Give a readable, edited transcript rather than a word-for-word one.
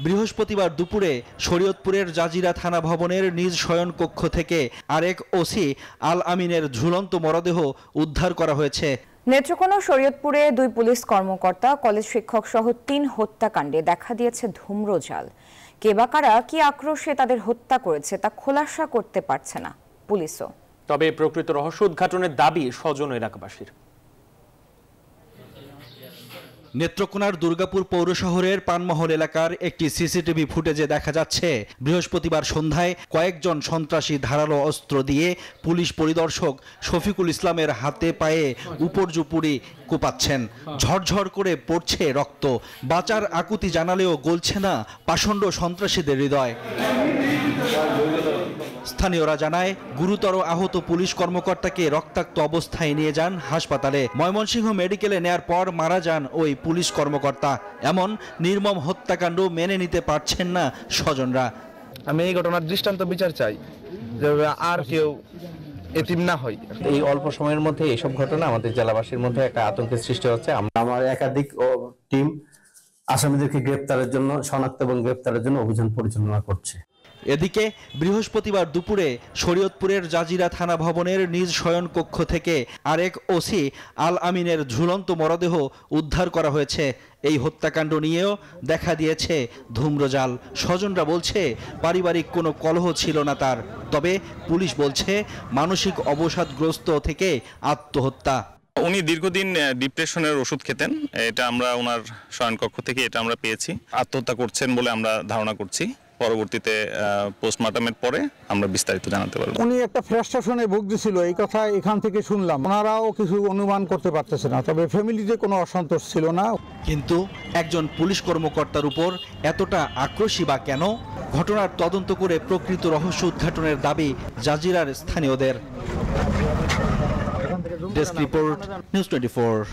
বৃহস্পতিবার দুপুরে শরীয়তপুরের জাজিরা থানা ভবনের নিজ শয়নকক্ষ থেকে আরেক ওসি আল আমিনের ঝুলন্ত মরদেহ উদ্ধার করা হয়েছে। নেত্রকোনা শরীয়তপুরে 2 পুলিশ কর্মকর্তা, কলেজ শিক্ষক সহ 3 হত্যাকাণ্ডে দেখা দিয়েছে ধূম্রজাল। কে বা কারা কি আক্রোশে তাদের হত্যা করেছে তা খোলাসা করতে পারছে না পুলিশও। তবে প্রকৃত রহস্য উদ্ঘাটনের দাবি স্বজন এলাকাবাসীর। নেত্রকোনার দুর্গাপুর পৌর শহরের পানমহল এলাকার একটি সিসিটিভি ফুটেজে দেখা যাচ্ছে বৃহস্পতিবার সন্ধ্যায় কয়েকজন সন্ত্রাসী ধারালো অস্ত্র দিয়ে পুলিশ পরিদর্শক শফিকুল ইসলামের হাতে পায়ে উপর্যুপুরি কোপাচ্ছেন। ঝরঝর করে পড়ছে রক্ত। বাঁচার আকুতি জানালেও গলছে না পাষণ্ড সন্ত্রাসীদের হৃদয়। স্থানীয়রা জানায় গুরুতর আহত পুলিশ কর্মকর্তাকে রক্তাক্ত অবস্থায় নিয়ে যান হাসপাতালে। ময়মনসিংহ মেডিকেলে নেয়ার পর মারা যান ওই পুলিশ কর্মকর্তা। এমন নির্মম হত্যাকাণ্ড মেনে নিতে পারছেন না স্বজনরা। আমি এই ঘটনার দৃষ্টান্ত বিচার চাই, যে আর কেউ এতিম না হয়। এই অল্প সময়ের মধ্যে এইসব ঘটনা আমাদের জেলাবাসীর মধ্যে একটা আতঙ্কের সৃষ্টি হচ্ছে। আমার একাধিক টিম আসামিদেরকে গ্রেপ্তারের জন্য, শনাক্ত এবং গ্রেপ্তারের জন্য অভিযান পরিচালনা করছে। এদিকে বৃহস্পতিবার দুপুরে শরীয়তপুরের জাজিরা থানা ভবনের নিজ শয়নকক্ষ থেকে আরেক ওসি আল আমিনের ঝুলন্ত মরদেহ উদ্ধার করা হয়েছে। এই হত্যাকাণ্ড নিয়েও দেখা দিয়েছে ধূম্রজাল। স্বজনরা বলছে পারিবারিক কোনো কলহ ছিল না তার, তবে পুলিশ বলছে মানসিক অবসাদগ্রস্ত থেকে আত্মহত্যা। উনি দীর্ঘদিন ডিপ্রেশনের ওষুধ খেতেন, এটা আমরা ওনার শয়নকক্ষ থেকে এটা আমরা পেয়েছি। আত্মহত্যা করছেন বলে আমরা ধারণা করছি। পরবর্তীতে পোস্টমর্টমের পরে আমরা বিস্তারিত জানাতে পারবো। উনি একটা ফ্রাস্ট্রেশনে ভুগছিল, এই কথা এখান থেকে শুনলাম। ওনারাও কিছু অনুমান করতে পারতেছে না, তবে ফ্যামিলিতে কোনো অসন্তোষ ছিল না। কিন্তু একজন পুলিশ কর্মকর্তার উপর এতটা আক্রোশী বা কেন? ঘটনার তদন্ত করে প্রকৃত রহস্য উদ্ঘাটনের দাবি জাজিরার স্থানীয়দের। Desk report, news 24।